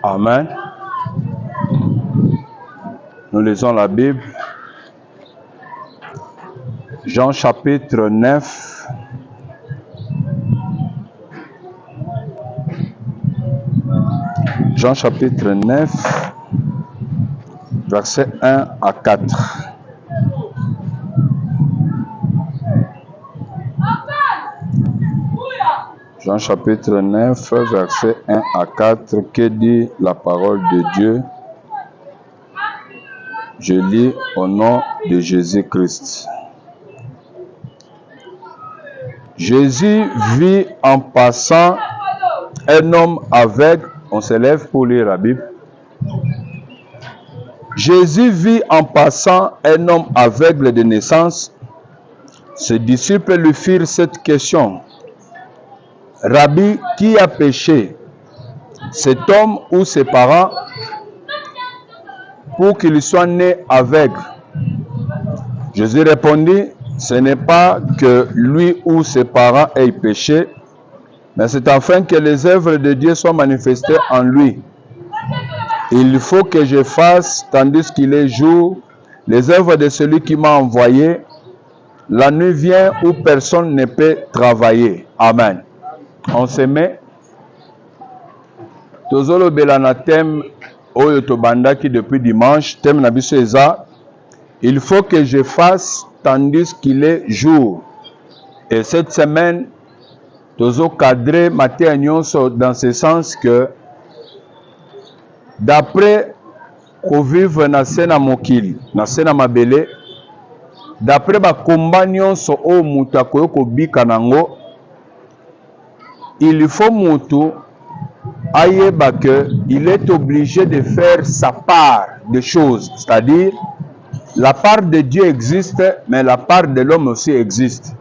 Amen. Nous lisons la Bible. Jean chapitre 9. Jean chapitre 9, versets 1 à 4. Jean chapitre 9, versets 1 à 4, que dit la parole de Dieu? Je lis au nom de Jésus-Christ. Jésus vit en passant un homme aveugle. On se lève pour lire la Bible. Jésus vit en passant un homme aveugle de naissance. Ses disciples lui firent cette question. Rabbi, qui a péché, cet homme ou ses parents, pour qu'il soit né aveugle? Jésus répondit, ce n'est pas que lui ou ses parents aient péché, mais c'est afin que les œuvres de Dieu soient manifestées en lui. Il faut que je fasse, tandis qu'il est jour, les œuvres de celui qui m'a envoyé. La nuit vient où personne ne peut travailler. Amen. On se met. Tozolo belana thème oyo tobandaki depuis dimanche. Thème na biso eza. Il faut que je fasse tandis qu'il est jour. Et cette semaine, tozo cadré matin nyonso dans ce sens que d'après kovivre na sena mokili, na sena mabele, d'après ba komba nyonso o mutu akoyo kobika nango, il faut mutu ayeba que il est obligé de faire sa part de choses, c'est-à-dire la part de Dieu existe, mais la part de l'homme aussi existe.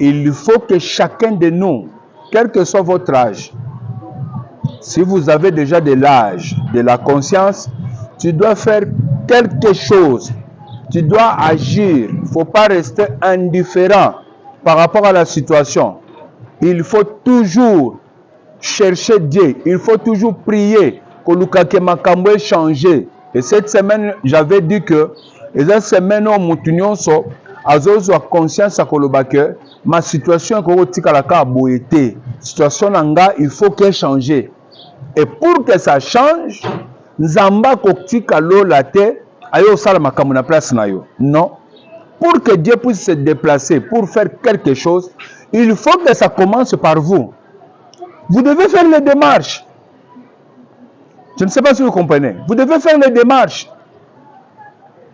Il faut que chacun de nous, quel que soit votre âge, si vous avez déjà de l'âge, de la conscience, tu dois faire quelque chose. Tu dois agir. Il ne faut pas rester indifférent par rapport à la situation. Il faut toujours chercher Dieu. Il faut toujours prier. Que makambo ait changé. Et cette semaine, j'avais dit que cette semaine, a conscience à que ma situation est situation il faut qu'elle change. Et pour que ça change, Nzamba kotika lo la te ayo sala makambo na place na yo. Non. Pour que Dieu puisse se déplacer, pour faire quelque chose, il faut que ça commence par vous. Vous devez faire les démarches. Je ne sais pas si vous comprenez. Vous devez faire les démarches.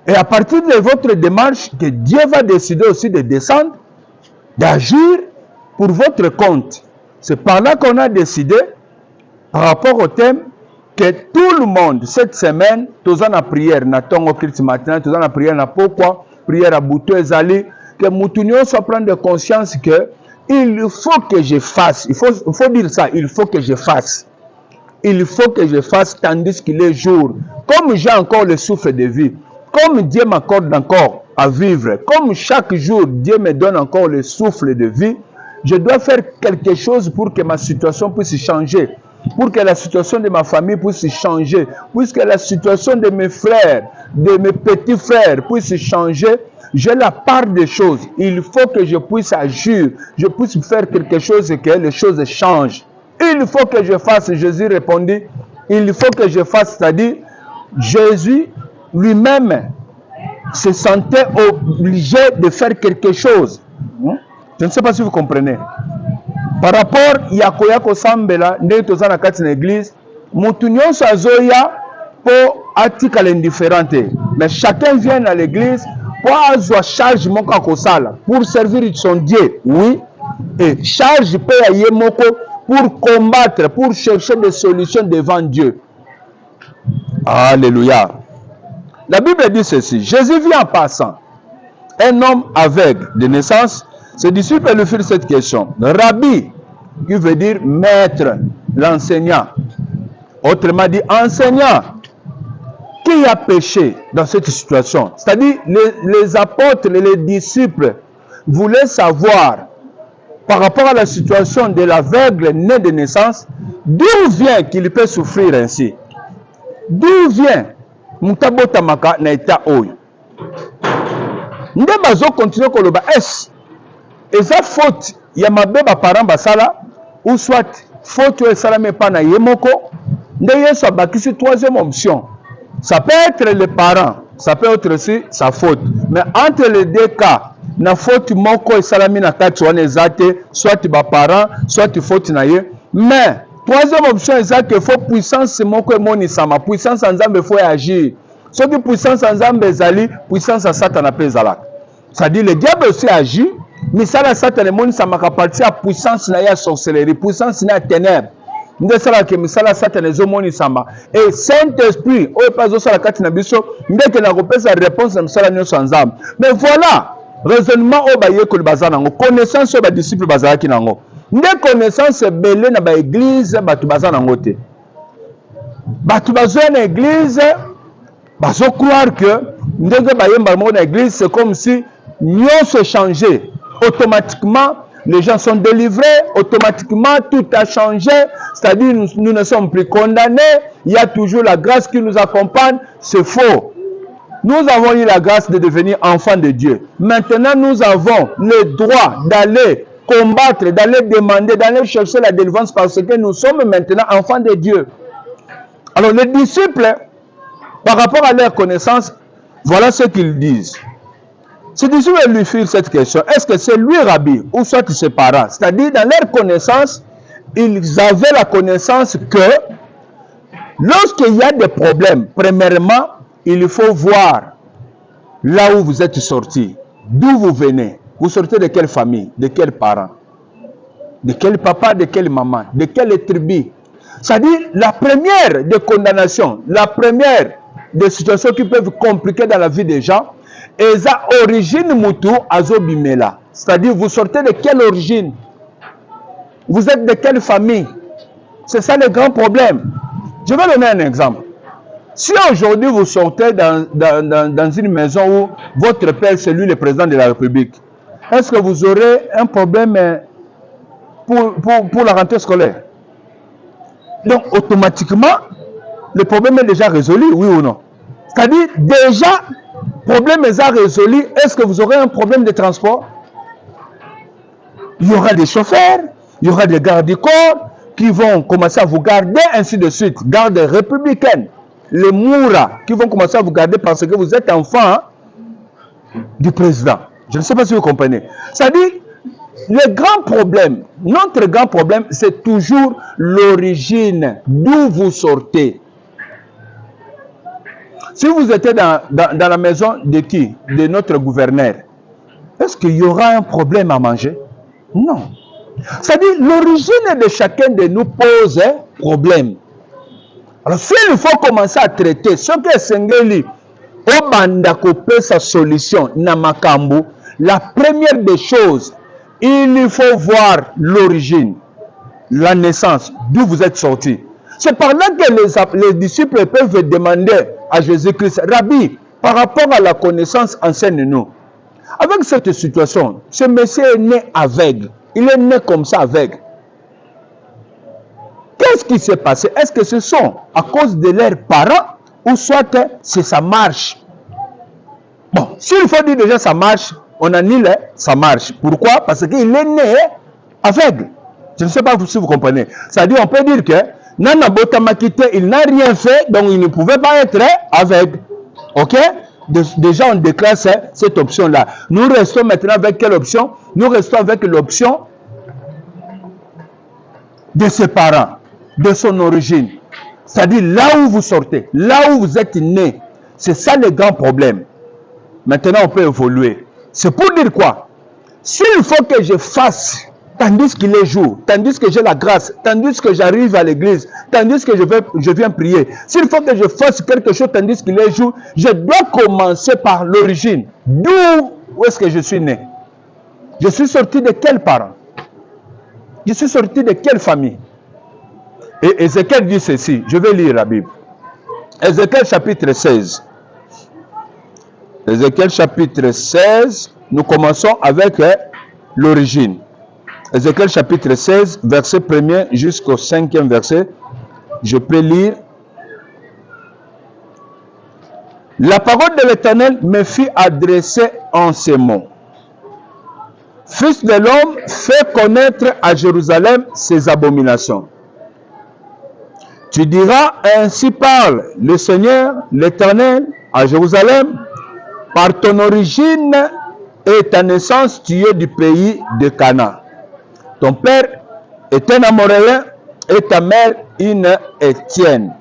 Et à partir de votre démarche, que Dieu va décider aussi de descendre, d'agir pour votre compte. C'est par là qu'on a décidé, par rapport au thème, que tout le monde, cette semaine, tous en a prière, na tongo Christ matin, tous en a prière, na pourquoi, prière à Boutou et Zali, que Moutounion soit prendre de conscience que il faut que je fasse, il faut dire ça, il faut que je fasse. Il faut que je fasse tandis qu'il est jour. Comme j'ai encore le souffle de vie, comme Dieu m'accorde encore à vivre, comme chaque jour Dieu me donne encore le souffle de vie, je dois faire quelque chose pour que ma situation puisse changer, pour que la situation de ma famille puisse changer, puisque la situation de mes frères, de mes petits frères puisse changer. J'ai la part des choses. Il faut que je puisse agir, je puisse faire quelque chose et que les choses changent. Il faut que je fasse, Jésus répondit, il faut que je fasse, c'est-à-dire, Jésus lui-même se sentait obligé de faire quelque chose. Je ne sais pas si vous comprenez. Par rapport à Yakoyako Sambela, Ndetozana Kati l'église, Moutounion Sazoya pour atika l'indifférente. Mais chacun vient à l'église pour avoir charge pour servir son Dieu. Oui. Et charge paye moko pour combattre, pour chercher des solutions devant Dieu. Alléluia. La Bible dit ceci. Jésus vit en passant. Un homme aveugle de naissance. Ses disciples lui firent cette question. Rabbi, qui veut dire maître, l'enseignant. Autrement dit, enseignant. Qui a péché dans cette situation? C'est-à-dire, les apôtres et les disciples voulait savoir par rapport à la situation de l'aveugle né de naissance, d'où vient qu'il peut souffrir ainsi? D'où vient Mutabota Maka na état oyo? Nde bazo continuer koloba eza faute ya mabe ba parents basala ou soit faute oyo esalami pa na ye moko. Nde Yesu abakisi troisième option. Ça peut être les parents, ça peut être aussi sa faute. Mais entre les deux cas, na faute moko esalami na kati wana eza te, soit ba parents, soit faute na ye. Mais troisième option eza que faut puissance moko emonisama, puissance en Nzambe faut agir. Ce qui puissance en Nzambe ezali, puissance à Satan pe ezalaka. C'est-à-dire le diable aussi agit, mais ça la Satan emonisama ka partie à puissance na ya sorcellerie, puissance na ténèbres. Nde sala ke misala Satan ezomonisama. Et Saint-Esprit oyo pa ezosala kati na biso ndeke na kopesa réponse na misala nyonso ya Nzambe. Mais voilà raisonnement oyo bayekoli baza nango, connaissance oyo badisciple bazalaki nango. Nde connaissance ebele na baeglise bato baza nango te. Bato bazoya na église bazo croire que ndenge bayemba moko na église c'est comme si nyonso changé automatiquement. Les gens sont délivrés, automatiquement tout a changé, c'est-à-dire nous ne sommes plus condamnés, il y a toujours la grâce qui nous accompagne. C'est faux. Nous avons eu la grâce de devenir enfants de Dieu. Maintenant, nous avons le droit d'aller combattre, d'aller demander, d'aller chercher la délivrance parce que nous sommes maintenant enfants de Dieu. Alors les disciples, par rapport à leur connaissance, voilà ce qu'ils disent. Ces disciples lui firent cette question. Est-ce que c'est lui, Rabbi, ou soit ses parents? C'est-à-dire, dans leur connaissance, ils avaient la connaissance que lorsqu'il y a des problèmes, premièrement, il faut voir là où vous êtes sortis, d'où vous venez. Vous sortez de quelle famille, de quels parents, de quel papa, de quelle maman, de quelle tribu. C'est-à-dire, la première des condamnations, la première des situations qui peuvent compliquer dans la vie des gens, et ça origine mutu azobimela. C'est-à-dire, vous sortez de quelle origine? Vous êtes de quelle famille? C'est ça le grand problème. Je vais donner un exemple. Si aujourd'hui vous sortez dans une maison où votre père c'est lui le président de la République, est-ce que vous aurez un problème pour la rentrée scolaire? Donc automatiquement, le problème est déjà résolu, oui ou non? C'est-à-dire, déjà, le problème est résolu. Est-ce que vous aurez un problème de transport? Il y aura des chauffeurs, il y aura des gardes du corps qui vont commencer à vous garder, ainsi de suite. Gardes républicaines, les Moura qui vont commencer à vous garder parce que vous êtes enfant du président. Je ne sais pas si vous comprenez. C'est-à-dire, le grand problème, notre grand problème, c'est toujours l'origine, d'où vous sortez. Si vous étiez dans la maison de qui? De notre gouverneur. Est-ce qu'il y aura un problème à manger? Non. C'est-à-dire, l'origine de chacun de nous pose un problème. Alors, s'il faut commencer à traiter ce que Sengeli, Obanda Kopé sa solution, Namakambu, la première des choses, il faut voir l'origine, la naissance, d'où vous êtes sortis. C'est par là que les disciples peuvent demander à Jésus-Christ, Rabbi, par rapport à la connaissance, enseigne-nous. Avec cette situation, ce monsieur est né aveugle. Il est né comme ça aveugle. Qu'est-ce qui s'est passé? Est-ce que ce sont à cause de leurs parents ou soit c'est sa marche? Bon, s'il faut dire déjà ça marche, on annule ça marche. Pourquoi? Parce qu'il est né aveugle. Je ne sais pas si vous comprenez. C'est-à-dire, on peut dire que Nana Botamakite, il n'a rien fait, donc il ne pouvait pas être aveugle. Ok? Déjà, on déclare cette option-là. Nous restons maintenant avec quelle option? Nous restons avec l'option de ses parents, de son origine. C'est-à-dire là où vous sortez, là où vous êtes né. C'est ça le grand problème. Maintenant, on peut évoluer. C'est pour dire quoi? S'il faut que je fasse, tandis qu'il est jour, tandis que j'ai la grâce, tandis que j'arrive à l'église, tandis que je viens prier, s'il faut que je fasse quelque chose tandis qu'il est jour, je dois commencer par l'origine. Où est-ce que je suis né? Je suis sorti de quels parents? Je suis sorti de quelle famille? Et Ézéchiel dit ceci, je vais lire la Bible. Ézéchiel chapitre 16. Ézéchiel chapitre 16, nous commençons avec l'origine. Ézéchiel chapitre 16, verset 1er jusqu'au 5e verset. Je peux lire. La parole de l'Éternel me fit adresser en ces mots. Fils de l'homme, fais connaître à Jérusalem ses abominations. Tu diras, ainsi parle le Seigneur, l'Éternel, à Jérusalem, par ton origine et ta naissance, tu es du pays de Canaan. Ton père est un Amoréen et ta mère une Étienne.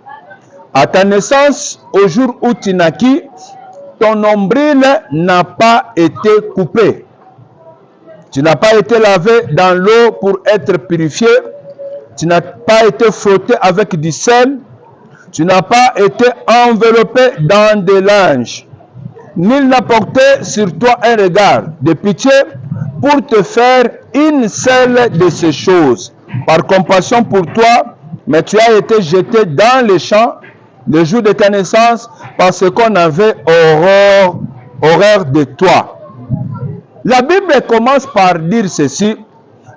À ta naissance, au jour où tu naquis, ton nombril n'a pas été coupé. Tu n'as pas été lavé dans l'eau pour être purifié. Tu n'as pas été frotté avec du sel. Tu n'as pas été enveloppé dans des linges. Nul n'a porté sur toi un regard de pitié pour te faire une seule de ces choses. Par compassion pour toi, mais tu as été jeté dans les champs le jour de ta naissance parce qu'on avait horreur de toi. La Bible commence par dire ceci.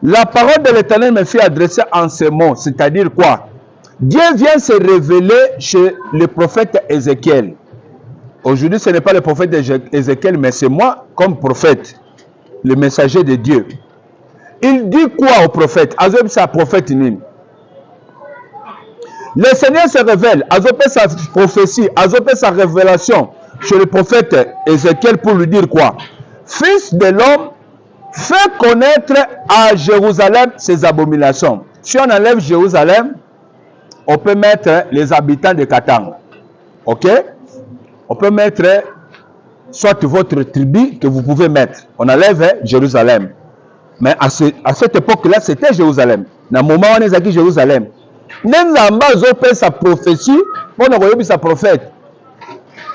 La parole de l'Éternel me fit adresser en ces mots. C'est-à-dire quoi? Dieu vient se révéler chez le prophète Ézéchiel. Aujourd'hui, ce n'est pas le prophète Ézéchiel, mais c'est moi comme prophète, le messager de Dieu. Il dit quoi au prophète? Azop sa prophète Nim. Le Seigneur se révèle, Azop sa prophétie, Azop sa révélation chez le prophète Ézéchiel pour lui dire quoi? Fils de l'homme, fais connaître à Jérusalem ses abominations. Si on enlève Jérusalem, on peut mettre les habitants de Katang. Ok? On peut mettre soit votre tribu que vous pouvez mettre. On enlève Jérusalem. Mais à cette époque-là, c'était Jérusalem. Dans le moment où on est à Jérusalem, Nenzamba Zopé sa prophétie, on a sa prophète.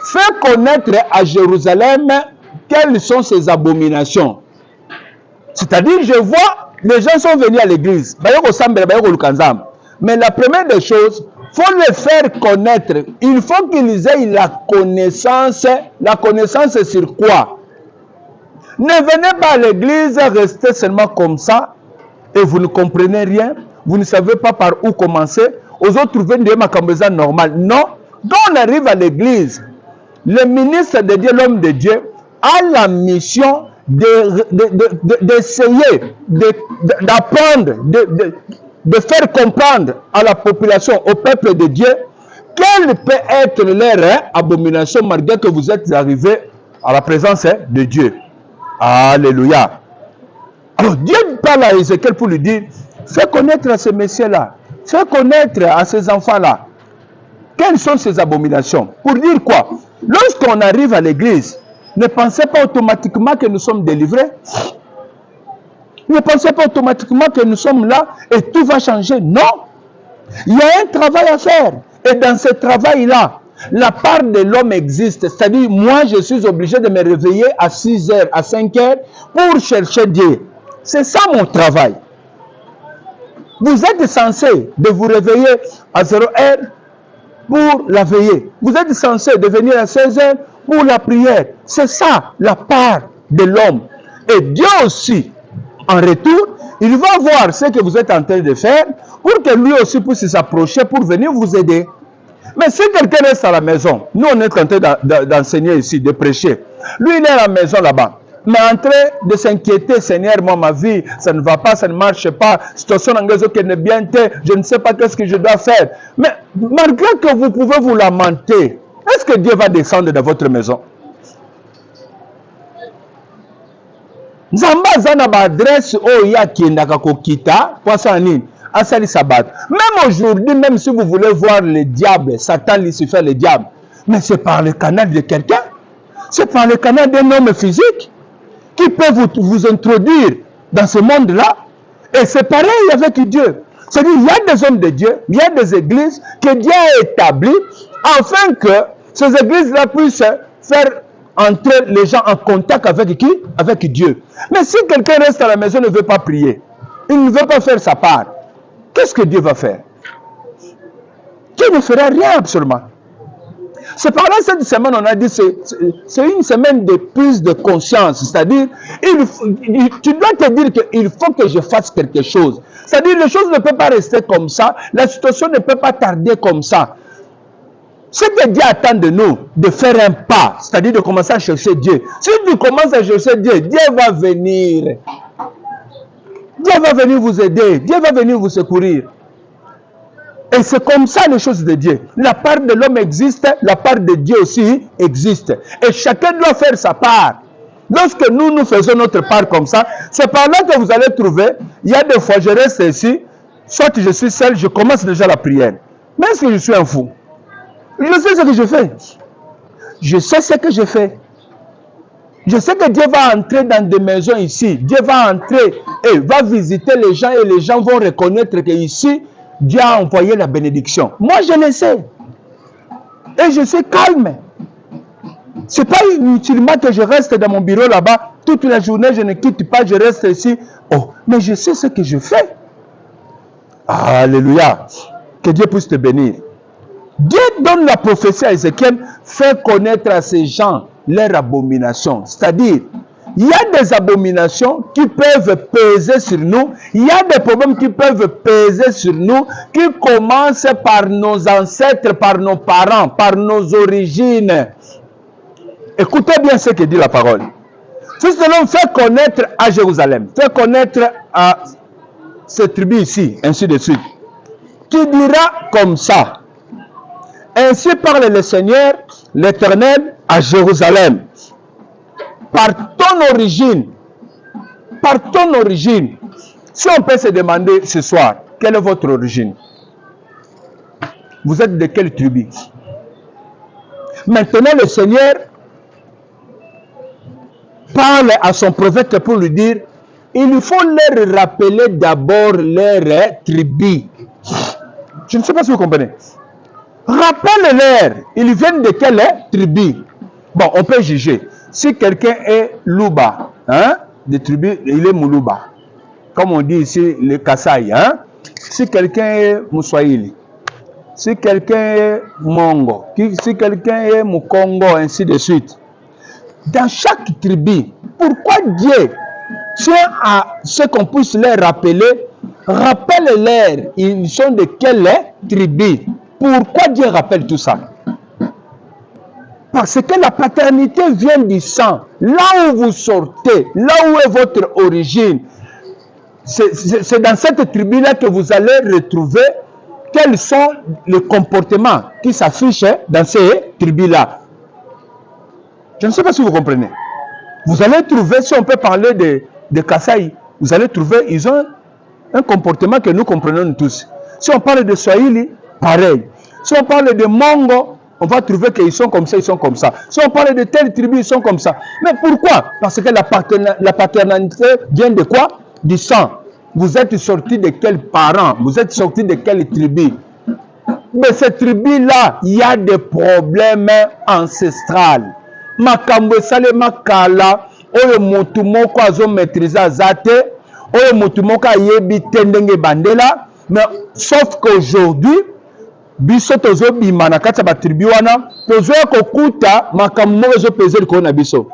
Fais connaître à Jérusalem quelles sont ses abominations. C'est-à-dire, je vois, les gens sont venus à l'église. Mais la première des choses, il faut les faire connaître. Il faut qu'ils aient la connaissance. La connaissance sur quoi? Ne venez pas à l'église, restez seulement comme ça et vous ne comprenez rien. Vous ne savez pas par où commencer. Aux autres, vous venez de normal. Non. Quand on arrive à l'église, le ministre de Dieu, l'homme de Dieu, a la mission d'essayer d'apprendre, de faire comprendre à la population, au peuple de Dieu, quelle peut être leur abomination malgré que vous êtes arrivés à la présence de Dieu. Alléluia. Alors Dieu parle à Ézéchiel pour lui dire, fais connaître à ces messieurs-là, fais connaître à ces enfants-là, quelles sont ces abominations. Pour dire quoi? Lorsqu'on arrive à l'église, ne pensez pas automatiquement que nous sommes délivrés. Ne pensez pas automatiquement que nous sommes là et tout va changer. Non. Il y a un travail à faire. Et dans ce travail-là, la part de l'homme existe. C'est-à-dire, moi, je suis obligé de me réveiller à 6 heures, à 5 heures pour chercher Dieu. C'est ça mon travail. Vous êtes censé de vous réveiller à 0 heure pour la veillée. Vous êtes censé de venir à 16 heures pour la prière. C'est ça la part de l'homme. Et Dieu aussi, en retour, il va voir ce que vous êtes en train de faire pour que lui aussi puisse s'approcher pour venir vous aider. Mais si quelqu'un reste à la maison, nous on est en train d'enseigner ici, de prêcher. Lui il est à la maison là-bas. Mais en train de s'inquiéter, Seigneur, moi ma vie, ça ne va pas, ça ne marche pas. Situation anglaise qui n'est bien, je ne sais pas qu'est-ce que je dois faire. Mais malgré que vous pouvez vous lamenter, est-ce que Dieu va descendre dans votre maison? Nzamba zana ba adresse oya kiendaka kokita kwa sanini asali sabat. Même aujourd'hui, même si vous voulez voir le diable, Satan Lucifer le diable, mais c'est par le canal de quelqu'un, c'est par le canal d'un homme physique qui peut vous introduire dans ce monde-là. Et c'est pareil avec Dieu. C'est-à-dire il y a des hommes de Dieu, il y a des églises que Dieu a établies afin que ces églises-là puissent faire entrer les gens en contact avec qui? Avec Dieu. Mais si quelqu'un reste à la maison et ne veut pas prier, il ne veut pas faire sa part, qu'est-ce que Dieu va faire? Dieu ne fera rien absolument. C'est par là, cette semaine, on a dit, c'est une semaine de prise de conscience. C'est-à-dire, tu dois te dire qu'il faut que je fasse quelque chose. C'est-à-dire, les choses ne peuvent pas rester comme ça. La situation ne peut pas tarder comme ça. Ce que Dieu attend de nous, de faire un pas, c'est-à-dire de commencer à chercher Dieu. Si tu commences à chercher Dieu, Dieu va venir. Dieu va venir vous aider. Dieu va venir vous secourir. Et c'est comme ça les choses de Dieu. La part de l'homme existe, la part de Dieu aussi existe. Et chacun doit faire sa part. Lorsque nous faisons notre part comme ça, c'est par là que vous allez trouver, il y a des fois, je reste ici, soit je suis seul, je commence déjà la prière. Mais est-ce que je suis un fou? Je sais ce que je fais. Je sais ce que je fais. Je sais que Dieu va entrer dans des maisons ici. Dieu va entrer et va visiter les gens et les gens vont reconnaître qu'ici, Dieu a envoyé la bénédiction. Moi, je le sais. Et je suis calme. Ce n'est pas inutilement que je reste dans mon bureau là-bas. Toute la journée, je ne quitte pas, je reste ici. Oh, mais je sais ce que je fais. Alléluia. Que Dieu puisse te bénir. Dieu donne la prophétie à Ézéchiel, fait connaître à ces gens leur abomination. C'est-à-dire, il y a des abominations qui peuvent peser sur nous. Il y a des problèmes qui peuvent peser sur nous, qui commencent par nos ancêtres, par nos parents, par nos origines. Écoutez bien ce que dit la parole. Si cela fait connaître à Jérusalem, fait connaître à cette tribu ici, ainsi de suite, qui dira comme ça: ainsi parle le Seigneur, l'Éternel, à Jérusalem. Par ton origine, si on peut se demander ce soir, quelle est votre origine? Vous êtes de quelle tribu? Maintenant, le Seigneur parle à son prophète pour lui dire, il faut leur rappeler d'abord leur tribu. Je ne sais pas si vous comprenez. Rappelle-leur, ils viennent de quelle tribu? Bon, on peut juger. Si quelqu'un est Luba, de tribu, il est Moulouba. Comme on dit ici, le Kasaï. Si quelqu'un est Mouswahili, si quelqu'un est Mongo, si quelqu'un est Mukongo, ainsi de suite. Dans chaque tribu, pourquoi Dieu tient à ce qu'on puisse leur rappeler? Rappelle-leur, ils sont de quelle tribu? Pourquoi Dieu rappelle tout ça? Parce que la paternité vient du sang. Là où vous sortez, là où est votre origine, c'est dans cette tribu-là que vous allez retrouver quels sont les comportements qui s'affichent dans ces tribus-là. Je ne sais pas si vous comprenez. Vous allez trouver, si on peut parler de Kasaï, vous allez trouver, ils ont un comportement que nous comprenons tous. Si on parle de Swahili, pareil. Si on parle de Mongo, on va trouver qu'ils sont comme ça, ils sont comme ça. Si on parle de telle tribu, ils sont comme ça. Mais pourquoi? Parce que la paternité vient de quoi? Du sang. Vous êtes sortis de quels parents? Vous êtes sortis de quelle tribu? Mais cette tribu-là, il y a des problèmes ancestraux. Makambo sale makala, oyo mutu moko azo maîtriser azate, oyo mutu moko ayebi tendenge bandela, mais sauf qu'aujourd'hui, biso tozo bima na kati ya batribu wana, tozo kokuta makambo ezo peser ko na biso.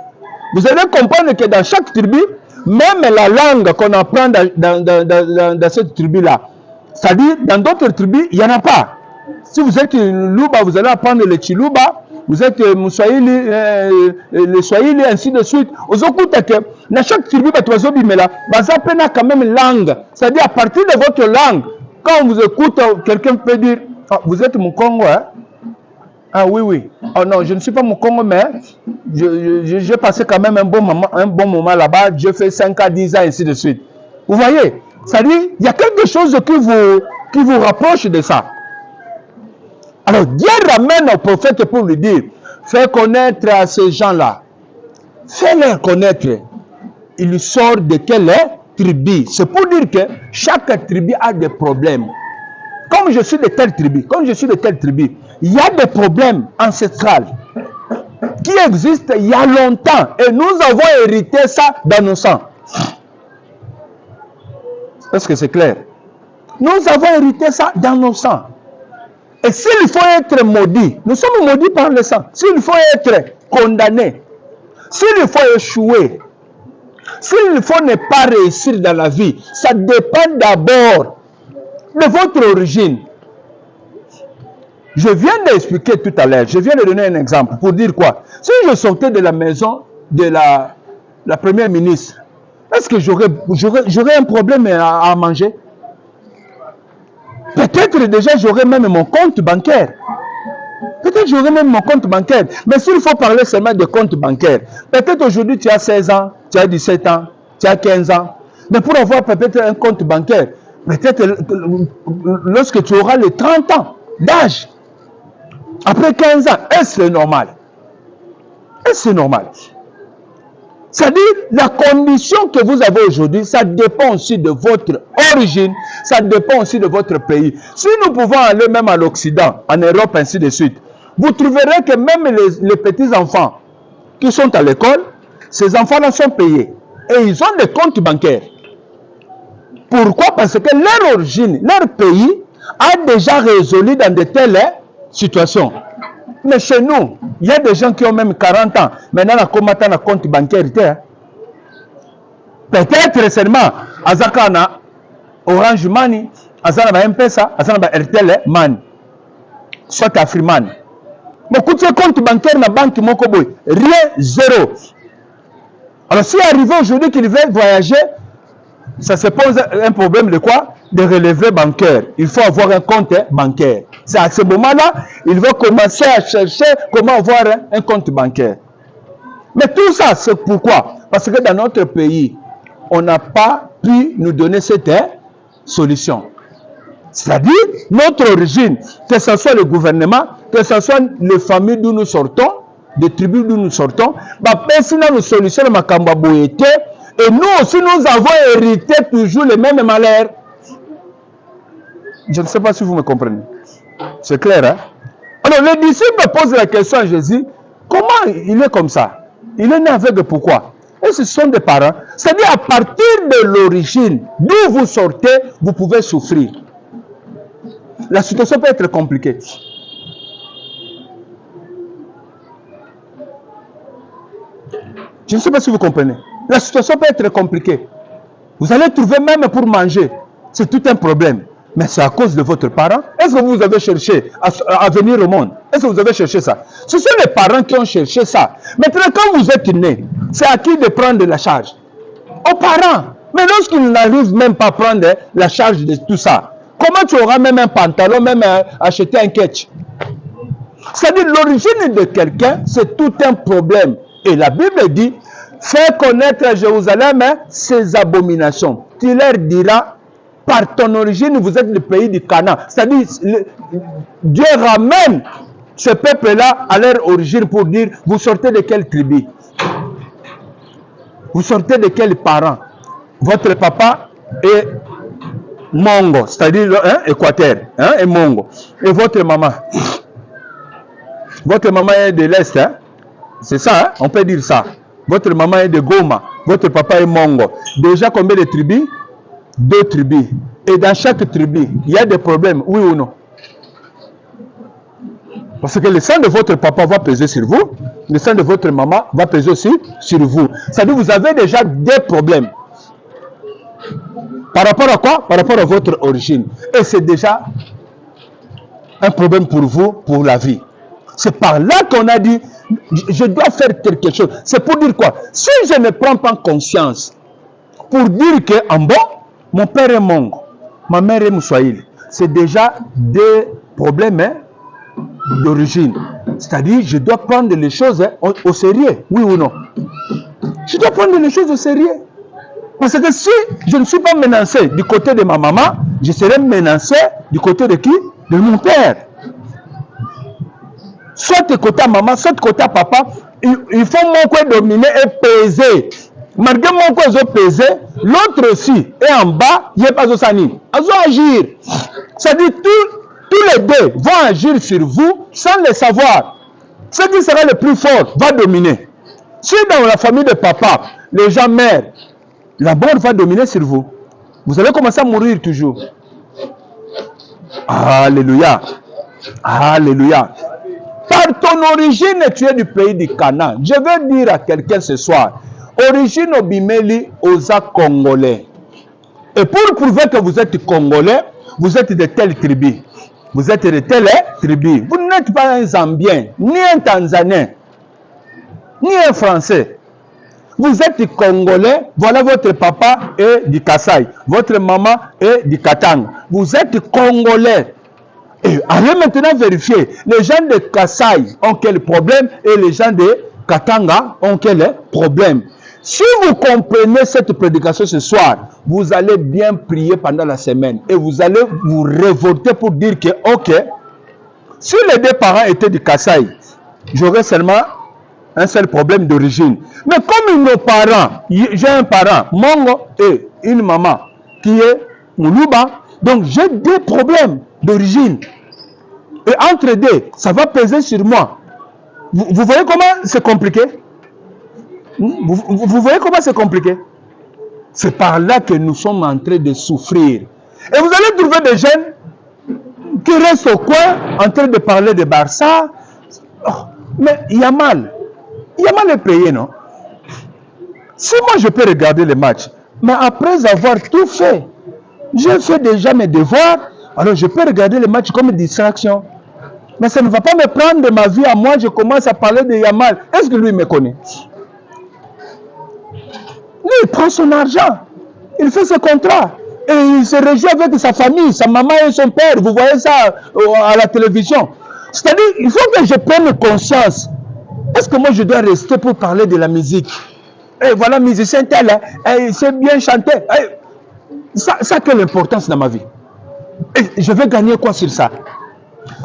Vous allez comprendre que dans chaque tribu, même la langue qu'on apprend dans cette tribu-là, c'est-à-dire dans d'autres tribus, il n'y en a pas. Si vous êtes Luba, vous allez apprendre le Chiluba. Vous êtes Mouswahili, le Swahili, ainsi de suite. Vous écoutez que dans chaque tribu, vous avez quand même langue. C'est-à-dire à partir de votre langue, quand vous écoutez, quelqu'un peut dire, ah, vous êtes mon Congo, hein? Ah oui, oui. Oh non, je ne suis pas mon Congo, mais j'ai passé quand même un bon moment là-bas. J'ai fait 5 à 10 ans, ainsi de suite. Vous voyez? C'est-à-dire, il y a quelque chose qui vous rapproche de ça. Alors, Dieu ramène au prophète pour lui dire, fais connaître à ces gens-là. Fais-leur connaître. Il sort de quelle tribu? C'est pour dire que chaque tribu a des problèmes. Comme je suis de telle tribu, il y a des problèmes ancestraux qui existent il y a longtemps. Et nous avons hérité ça dans nos sangs. Est-ce que c'est clair? Nous avons hérité ça dans nos sangs. Et s'il faut être maudit, nous sommes maudits par le sang. S'il faut être condamné, s'il faut échouer, s'il faut ne pas réussir dans la vie, ça dépend d'abord de votre origine. Je viens d'expliquer tout à l'heure, je viens de donner un exemple pour dire quoi? Si je sortais de la maison de la première ministre, est-ce que j'aurais un problème à manger? Peut-être déjà j'aurais même mon compte bancaire. Peut-être j'aurais même mon compte bancaire. Mais s'il faut parler seulement de compte bancaire, peut-être aujourd'hui tu as 16 ans, tu as 17 ans, tu as 15 ans. Mais pour avoir peut-être un compte bancaire, peut-être lorsque tu auras les 30 ans d'âge, après 15 ans, est-ce normal? Est-ce normal? C'est-à-dire, la condition que vous avez aujourd'hui, ça dépend aussi de votre origine, ça dépend aussi de votre pays. Si nous pouvons aller même à l'Occident, en Europe, ainsi de suite, vous trouverez que même les petits-enfants qui sont à l'école, ces enfants-là sont payés. Et ils ont des comptes bancaires. Pourquoi? Parce que leur origine, leur pays a déjà résolu dans de telles situations. Mais chez nous, il y a des gens qui ont même 40 ans. Maintenant, on a un compte bancaire. Peut-être seulement, Azakana, Orange Money, Azana M-Pesa, Azana RTL Money, soit Afriman. Mais quand tu as un compte bancaire dans la banque Mokoboy, rien, zéro. Alors, si arrivé aujourd'hui qu'il veut voyager, ça se pose un problème de quoi? De relevé bancaire. Il faut avoir un compte bancaire. C'est à ce moment-là, il va commencer à chercher comment avoir un compte bancaire. Mais tout ça, c'est pourquoi? Parce que dans notre pays, on n'a pas pu nous donner cette solution. C'est-à-dire, notre origine, que ce soit le gouvernement, que ce soit les familles d'où nous sortons, des tribus d'où nous sortons, nous solutions et nous aussi, nous avons hérité toujours les mêmes malheurs. Je ne sais pas si vous me comprenez. C'est clair, hein? Alors, les disciples posent la question à Jésus, comment il est comme ça? Il est né aveugle, pourquoi? Et ce sont des parents. C'est-à-dire, à partir de l'origine, d'où vous sortez, vous pouvez souffrir. La situation peut être compliquée. Je ne sais pas si vous comprenez. La situation peut être compliquée. Vous allez trouver même pour manger. C'est tout un problème. Mais c'est à cause de votre parent. Est-ce que vous avez cherché à venir au monde? Est-ce que vous avez cherché ça? Ce sont les parents qui ont cherché ça. Maintenant, quand vous êtes né, c'est à qui de prendre la charge? Aux parents. Mais lorsqu'ils n'arrivent même pas à prendre la charge de tout ça, comment tu auras même un pantalon, même acheter un ketch? C'est-à-dire, l'origine de quelqu'un, c'est tout un problème. Et la Bible dit, fais connaître à Jérusalem ses abominations. Tu leur diras, par ton origine, vous êtes le pays du Canaan. C'est-à-dire, Dieu ramène ce peuple-là à leur origine pour dire, vous sortez de quelle tribu? Vous sortez de quels parents? Votre papa est Mongo, c'est-à-dire Équateur, et Mongo. Et votre maman? Votre maman est de l'Est, hein? C'est ça, hein? On peut dire ça. Votre maman est de Goma, votre papa est Mongo. Déjà combien de tribus? 2 tribus. Et dans chaque tribu, il y a des problèmes, oui ou non? Parce que le sang de votre papa va peser sur vous, le sang de votre maman va peser aussi sur vous. C'est-à-dire que vous avez déjà des problèmes. Par rapport à quoi? Par rapport à votre origine. Et c'est déjà un problème pour vous, pour la vie. C'est par là qu'on a dit, je dois faire quelque chose. C'est pour dire quoi? Si je ne prends pas conscience, pour dire que en bas, mon père est Mongo, ma mère est Moussouaïl, c'est déjà des problèmes d'origine. C'est-à-dire, je dois prendre les choses au sérieux, oui ou non? Je dois prendre les choses au sérieux. Parce que si je ne suis pas menacé du côté de ma maman, je serai menacé du côté de qui? De mon père. Soit de côté à maman, soit de côté à papa, il faut mon quoi dominer et peser. Malgré mon quoi peser, l'autre aussi est en bas, il n'est pas au sani. Ils vont agir. C'est-à-dire tous les deux vont agir sur vous sans le savoir. Ce qui sera le plus fort va dominer. Si dans la famille de papa, les gens meurent, la mort va dominer sur vous. Vous allez commencer à mourir toujours. Alléluia. Alléluia. Par ton origine, tu es du pays du Canaan. Je veux dire à quelqu'un ce soir, origine Obimeli Oza Congolais. Et pour prouver que vous êtes Congolais, vous êtes de telle tribu. Vous êtes de telle tribu. Vous n'êtes pas un Zambien, ni un Tanzanien, ni un Français. Vous êtes Congolais, voilà votre papa est du Kasaï, votre maman est du Katanga. Vous êtes Congolais. Et allez maintenant vérifier, les gens de Kasaï ont quel problème et les gens de Katanga ont quel problème. Si vous comprenez cette prédication ce soir, vous allez bien prier pendant la semaine et vous allez vous révolter pour dire que, ok, si les deux parents étaient du Kasaï, j'aurais seulement un seul problème d'origine. Mais comme nos parents, j'ai un parent, Mongo, et une maman qui est Moulouba, donc j'ai deux problèmes d'origine. Et entre deux, ça va peser sur moi. Vous voyez comment c'est compliqué? Vous voyez comment c'est compliqué? C'est par là que nous sommes en train de souffrir. Et vous allez trouver des jeunes qui restent au coin en train de parler de Barça. Oh, mais il y a mal. Il y a mal à payer, non? Si moi je peux regarder les matchs, mais après avoir tout fait, j'ai fait déjà mes devoirs, alors je peux regarder les matchs comme une distraction. Mais ça ne va pas me prendre de ma vie à moi, je commence à parler de Yamal. Est-ce que lui me connaît? Lui, il prend son argent, il fait ses contrats, et il se réjouit avec sa famille, sa maman et son père. Vous voyez ça à la télévision. C'est-à-dire, il faut que je prenne conscience. Est-ce que moi je dois rester pour parler de la musique? Et voilà, musicien tel, il sait bien chanter. Ça a quelle importance dans ma vie? Et je vais gagner quoi sur ça?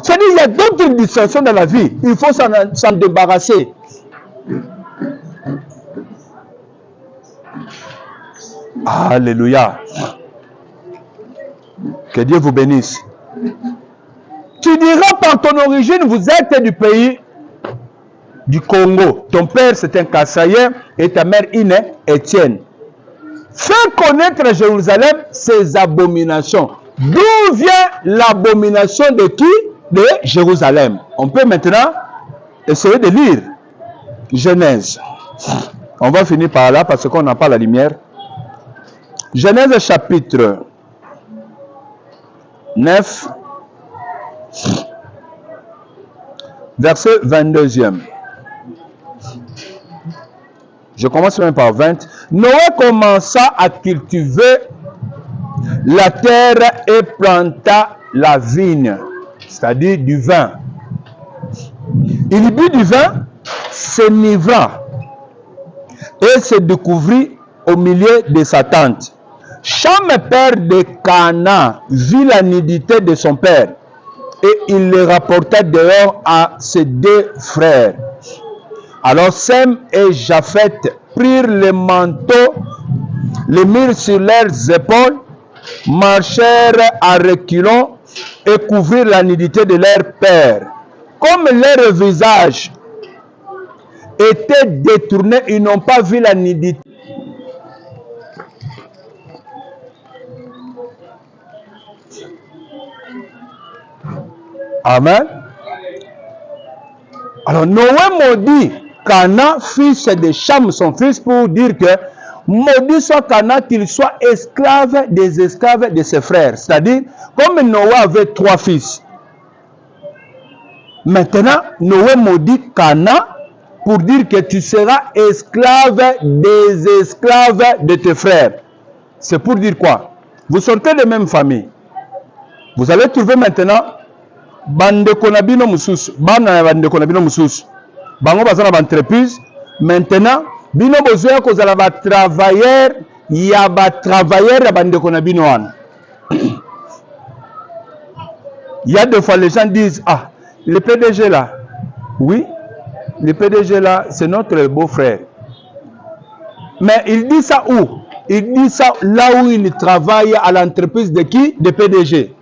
C'est-à-dire, il y a d'autres distractions dans la vie. Il faut s'en débarrasser. Alléluia. Que Dieu vous bénisse. Tu diras par ton origine, vous êtes du pays du Congo. Ton père c'est un Kassaïen et ta mère une Étienne. Fais connaître à Jérusalem ses abominations. D'où vient l'abomination de qui? De Jérusalem. On peut maintenant essayer de lire Genèse. On va finir par là parce qu'on n'a pas la lumière. Genèse chapitre 9, verset 22e. Je commence même par 20. Noé commença à cultiver la terre et planta la vigne, c'est-à-dire du vin. Il but du vin, s'enivra et se découvrit au milieu de sa tente. Cham, père de Canaan, vit la nudité de son père et il le rapporta dehors à ses deux frères. Alors Sem et Japheth prirent les manteaux, les mirent sur leurs épaules, marchèrent à reculons et couvrirent la nudité de leur père. Comme leur visage était détourné, ils n'ont pas vu la nudité. Amen. Alors Noé maudit Canaan, fils de Cham, son fils, pour dire que maudit soit Canaan, qu'il soit esclave des esclaves de ses frères. C'est-à-dire, comme Noé avait 3 fils, maintenant Noé maudit Canaan pour dire que tu seras esclave des esclaves de tes frères. C'est pour dire quoi? Vous sortez de même famille. Vous allez trouver maintenant bande konabino mususu, bana bande konabino mususu. Bango bazana entreprise. Maintenant, bino bozoya kozala ba travailleur, ya ba travailleur ya bande konabino wana. Il y a des fois les gens disent ah, le PDG là. Oui, le PDG là, c'est notre beau-frère. Mais il dit ça où? Il dit ça là où il travaille à l'entreprise de qui? De PDG.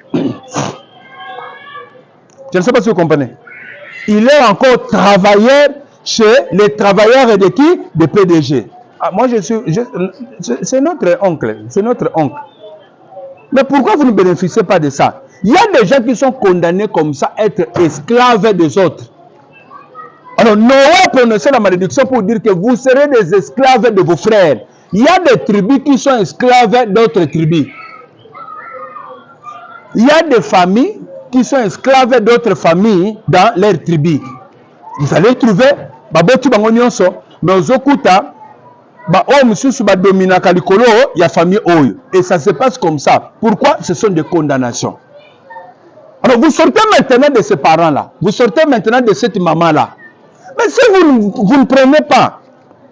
Je ne sais pas si vous comprenez. Il est encore travailleur chez les travailleurs de qui? De PDG. Ah, moi, c'est notre oncle. C'est notre oncle. Mais pourquoi vous ne bénéficiez pas de ça? Il y a des gens qui sont condamnés comme ça à être esclaves des autres. Alors, Noé a prononcé la malédiction pour dire que vous serez des esclaves de vos frères. Il y a des tribus qui sont esclaves d'autres tribus. Il y a des familles qui sont esclaves d'autres familles dans leur tribu. Vous allez trouver, mais aux okuta, il y a famille Oyo. Et ça se passe comme ça. Pourquoi? Ce sont des condamnations. Alors vous sortez maintenant de ces parents-là. Vous sortez maintenant de cette maman-là. Mais si vous ne prenez pas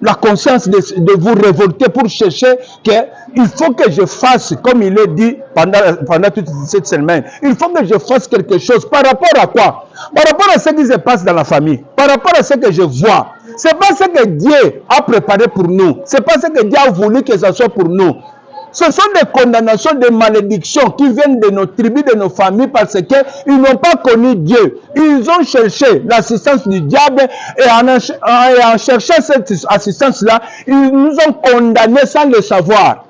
la conscience de vous révolter pour chercher qu'il faut que je fasse, comme il est dit pendant toute cette semaine, il faut que je fasse quelque chose. Par rapport à quoi? Par rapport à ce qui se passe dans la famille. Par rapport à ce que je vois. Ce n'est pas ce que Dieu a préparé pour nous. Ce n'est pas ce que Dieu a voulu que ce soit pour nous. Ce sont des condamnations, des malédictions qui viennent de nos tribus, de nos familles, parce qu'ils n'ont pas connu Dieu. Ils ont cherché l'assistance du diable et en cherchant cette assistance-là, ils nous ont condamnés sans le savoir.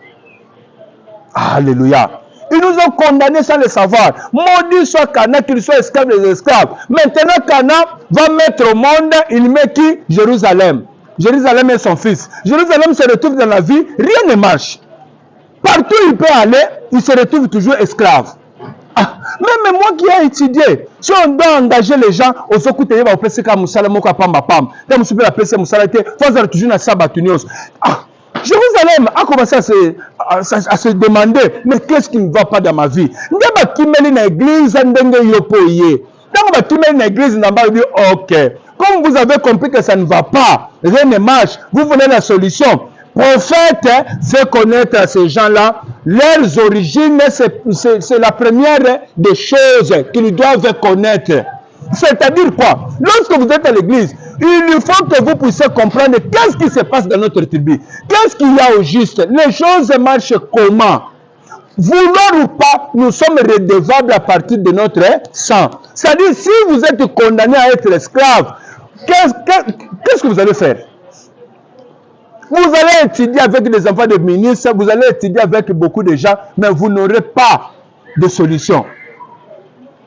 Alléluia. Ils nous ont condamnés sans le savoir. Maudit soit Cana, qu'il soit esclave des esclaves. Maintenant, Cana va mettre au monde, il met qui? Jérusalem. Jérusalem est son fils. Jérusalem se retrouve dans la vie, rien ne marche. Partout où il peut aller, il se retrouve toujours esclave. Ah, même moi qui ai étudié, si on doit engager les gens, on s'occupe de la PCK Moussala Moka Pamba Pam. Dans la PCK Moussala, il faut toujours na Sabatunios. Ah, Jérusalem a commencé à se demander, mais qu'est-ce qui ne va pas dans ma vie? Ndaba kimeli na église, ndenge yopoye. Ndaba kimeli na église, ndaba dit ok. Comme vous avez compris que ça ne va pas, rien ne marche, vous voulez la solution. Prophète fait connaître à ces gens-là leurs origines, c'est la première des choses qu'ils doivent connaître. C'est-à-dire quoi? Lorsque vous êtes à l'église, il faut que vous puissiez comprendre qu'est-ce qui se passe dans notre tribu. Qu'est-ce qu'il y a au juste? Les choses marchent comment? Vouloir ou pas, nous sommes redevables à partir de notre sang. C'est-à-dire, si vous êtes condamné à être esclave, qu'est-ce que vous allez faire? Vous allez étudier avec les enfants de ministres, vous allez étudier avec beaucoup de gens, mais vous n'aurez pas de solution.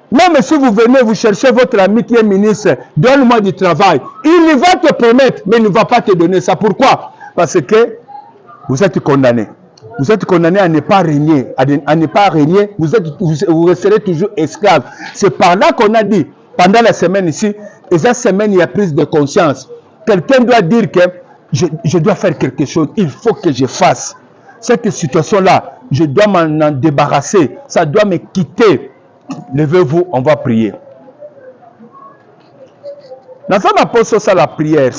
Même si vous venez, vous cherchez votre ami qui est ministre, donne-moi du travail. Il va te promettre, mais il ne va pas te donner ça. Pourquoi? Parce que vous êtes condamné. Vous êtes condamné à ne pas régner. À ne pas régner, vous resterez toujours esclave. C'est par là qu'on a dit, pendant la semaine ici, et cette semaine, il y a prise de conscience. Quelqu'un doit dire que je dois faire quelque chose, il faut que je fasse. Cette situation-là, je dois m'en débarrasser, ça doit me quitter. Levez-vous, on va prier. Dans un apôtre, ça la prière.